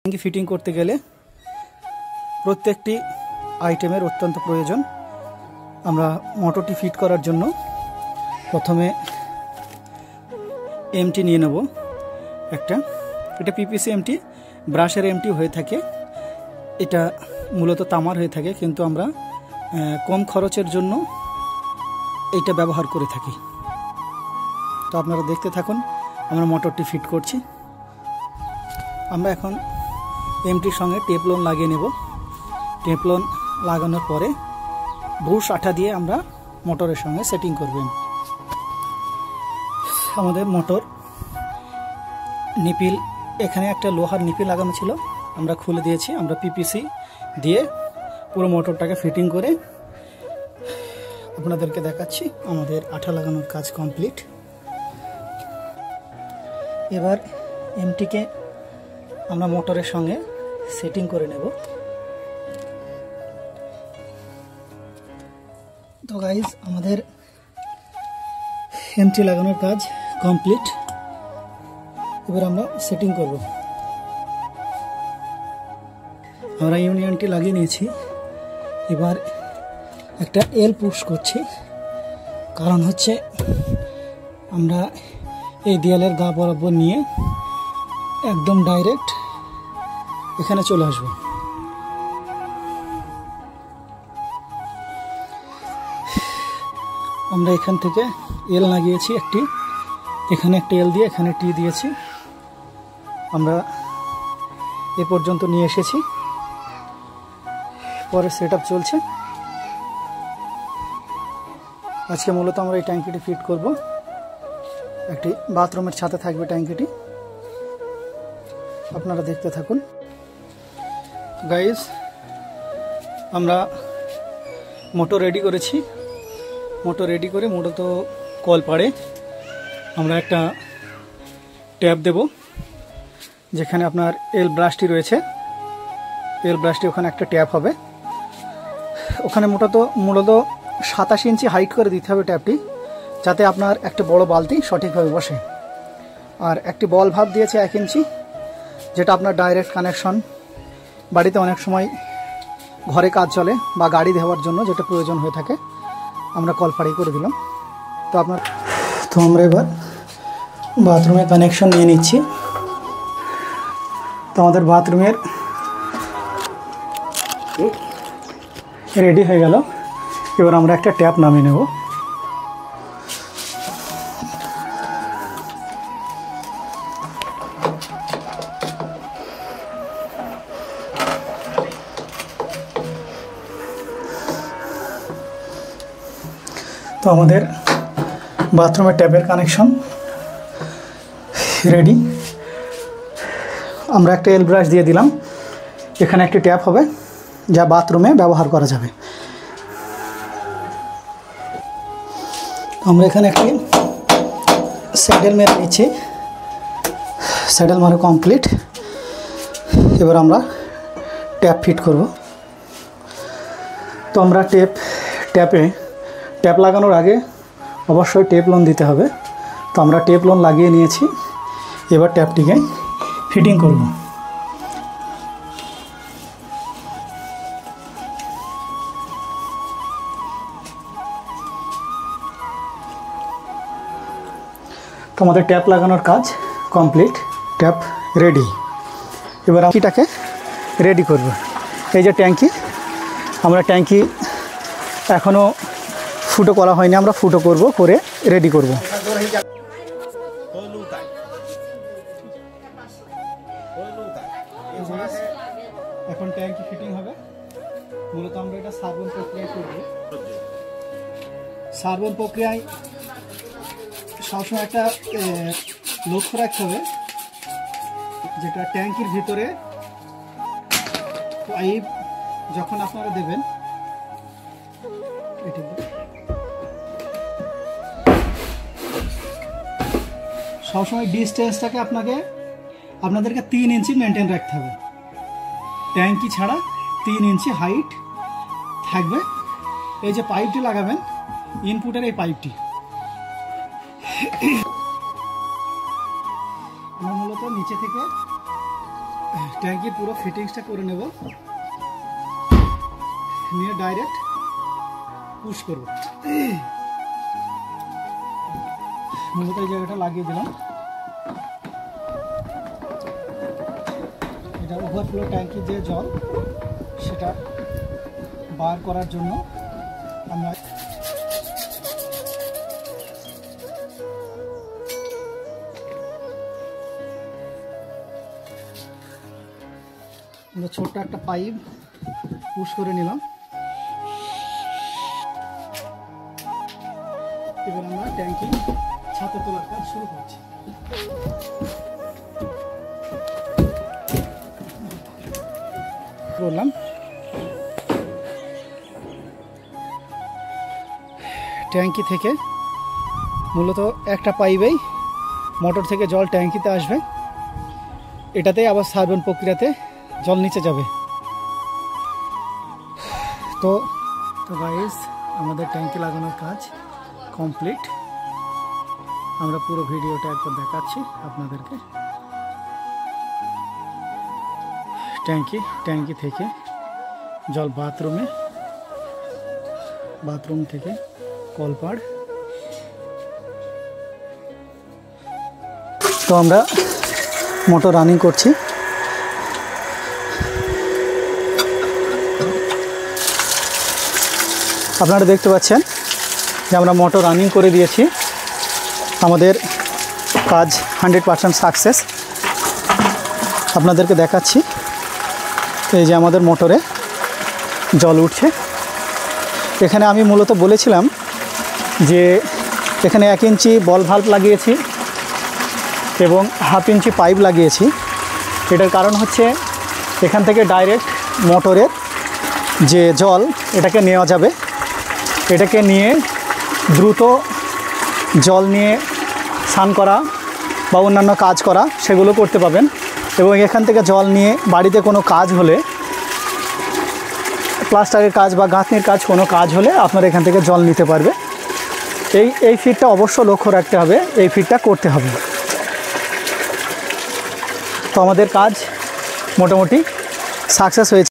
ট্যাঙ্কি ফিটিং করতে গেলে প্রত্যেকটি আইটেমের অত্যন্ত প্রয়োজন। আমরা মোটরটি ফিট করার জন্য প্রথমে এমটি নিয়ে নেব একটা। এটা পিপিসি এমটি, ব্রাশের এমটি হয়ে থাকে। এটা মূলত তামার হয়ে থাকে, কিন্তু আমরা কম খরচের জন্য এটা ব্যবহার করে থাকি। তো আপনারা দেখতে থাকুন, আমরা মোটরটি ফিট করছি। আমরা এখন এমটির সঙ্গে টেপলন লাগিয়ে নেব। টেপলন লাগানোর পরে ব্রুশ আঠা দিয়ে আমরা মোটরের সঙ্গে সেটিং করবেন। আমাদের মোটর নিপিল, এখানে একটা লোহার নিপিল লাগানো ছিল, আমরা খুলে দিয়েছি। আমরা পিপিসি দিয়ে পুরো মোটরটাকে ফিটিং করে আপনাদেরকে দেখাচ্ছি। আমাদের আঠা লাগানোর কাজ কমপ্লিট। এবার এমটিকে আমরা মোটরের সঙ্গে সেটিং করে নেব। তো গাইজ, আমাদের এমটি লাগানোর কাজ কমপ্লিট। এবার আমরা সেটিং করব। আমরা ইউনিয়নটি লাগিয়ে নিয়েছি। এবার একটা এল পুশ করছি, কারণ হচ্ছে আমরা এই দেয়ালের গা বরাবর নিয়ে একদম ডাইরেক্ট এখানে চলে আসব। আমরা এখান থেকে এল লাগিয়েছি একটি, এখানে একটা এল দিয়ে এখানে টি দিয়েছি। আমরা এ পর্যন্ত নিয়ে এসেছি। পরে সেট আপ চলছে। আজকে মূলত আমরা এই ট্যাঙ্কিটি ফিট করব। একটি বাথরুমের ছাদে থাকবে ট্যাঙ্কিটি। আপনারা দেখতে থাকুন। গাইজ, আমরা মোটর রেডি করেছি। মোটর রেডি করে মূলত কল পাড়ে আমরা একটা ট্যাপ দেব, যেখানে আপনার এল ব্রাশটি রয়েছে। এল ব্রাশটি ওখানে একটা ট্যাপ হবে। ওখানে মূলত 27 ইঞ্চি হাইট করে দিতে হবে ট্যাপটি, যাতে আপনার একটা বড় বালতি সঠিকভাবে বসে। আর একটি বল ভাব দিয়েছে 1 ইঞ্চি, যেটা আপনার ডাইরেক্ট কানেকশন। বাড়িতে অনেক সময় ঘরে কাজ চলে বা গাড়ি ধোয়ার জন্য যেটা প্রয়োজন হয়ে থাকে, আমরা কলপাড়ি করে দিলাম। তো আমরা এবার বাথরুমে কানেকশন নিয়ে নিচ্ছি। তো আমাদের বাথরুমের রেডি হয়ে গেল। এবার আমরা একটা ট্যাপ নামিয়ে নেব। তো আমাদের বাথরুমের ট্যাপের কানেকশন রেডি। আমরা একটা এল ব্রাশ দিয়ে দিলাম। এখানে একটি ট্যাপ হবে, যা বাথরুমে ব্যবহার করা যাবে। আমরা এখানে একটি স্যাডেল মেরে নিচ্ছি। স্যাডেল মারা কমপ্লিট। এবার আমরা ট্যাপ ফিট করব। তো আমরা ট্যাপ লাগানোর আগে অবশ্যই টেপলন দিতে হবে। তো আমরা টেপলন লাগিয়ে নিয়েছি। এবার ট্যাপটিকে ফিটিং করব। তো আমাদের ট্যাপ লাগানোর কাজ কমপ্লিট, ট্যাপ রেডি। এবার ট্যাঙ্কিটাকে রেডি করব। এই যে ট্যাঙ্কি, আমরা ট্যাঙ্কি এখনও ফুটো করা হয়নি, আমরা ফুটো করব, করে রেডি করব। এখন ট্যাঙ্কি ফিটিং হবে। মূলত আমরা এটা সার্বন প্রক্রিয়ায় করব। সার্বন প্রক্রিয়ায় সবসময় একটা লক্ষ্য রাখতে হবে, যেটা ট্যাঙ্কির ভিতরে পাইপ যখন আপনারা দেবেন, এটা সবসময় ডিস্টেন্সটাকে আপনাদেরকে 3 ইঞ্চি মেনটেন রাখতে হবে। ট্যাঙ্কি ছাড়া 3 ইঞ্চি হাইট থাকবে। এই যে পাইপটি লাগাবেন, ইনপুটের এই পাইপটি, আমরা মূলত নিচে থেকে ট্যাঙ্কির পুরো ফিটিংসটা করে নেব, নিয়ে ডাইরেক্ট পুশ করব। মূলত এই জায়গাটা লাগিয়ে দিলাম। এটা ওভারফ্লো ট্যাঙ্কির যে জল সেটা বার করার জন্য আমরা ছোট্ট একটা পাইপ পুশ করে নিলাম। এবার আমরা ট্যাঙ্কি ছাতে তোলার কাজ শুরু করছি। করলাম ট্যাঙ্কি থেকে মূলত একটা পাইপেই মোটর থেকে জল ট্যাঙ্কিতে আসবে, এটাতেই আবার সার্বন প্রক্রিয়াতে জল নিচে যাবে। তো গাইস, আমাদের ট্যাঙ্কি লাগানোর কাজ কমপ্লিট। আমরা পুরো ভিডিওটা একবার দেখাচ্ছি আপনাদেরকে। ট্যাঙ্কি থেকে জল বাথরুম থেকে কলপাড়। তো আমরা মোটর রানিং করছি। আপনারা দেখতে পাচ্ছেন যে আমরা মোটর রানিং করে দিয়েছি। আমাদের কাজ 100% সাকসেস। আপনাদেরকে দেখাচ্ছি, এই যে আমাদের মোটরে জল উঠছে। এখানে আমি মূলত বলেছিলাম যে এখানে 1 ইঞ্চি বল ভাল্ব লাগিয়েছি এবং 1/2 ইঞ্চি পাইপ লাগিয়েছি। এটার কারণ হচ্ছে এখান থেকে ডাইরেক্ট মোটরের যে জল এটাকে নেওয়া যাবে, এটাকে নিয়ে দ্রুত জল নিয়ে স্নান করা বা অন্যান্য কাজ করা সেগুলো করতে পাবেন। এবং এখান থেকে জল নিয়ে বাড়িতে কোনো কাজ হলে, প্লাস্টারের কাজ বা গাঁথনির কাজ কোনো কাজ হলে আপনারা এখান থেকে জল নিতে পারবে। এই ফিটটা অবশ্য লক্ষ্য রাখতে হবে, এই ফিটটা করতে হবে। তো আমাদের কাজ মোটামুটি সাকসেস হয়েছে।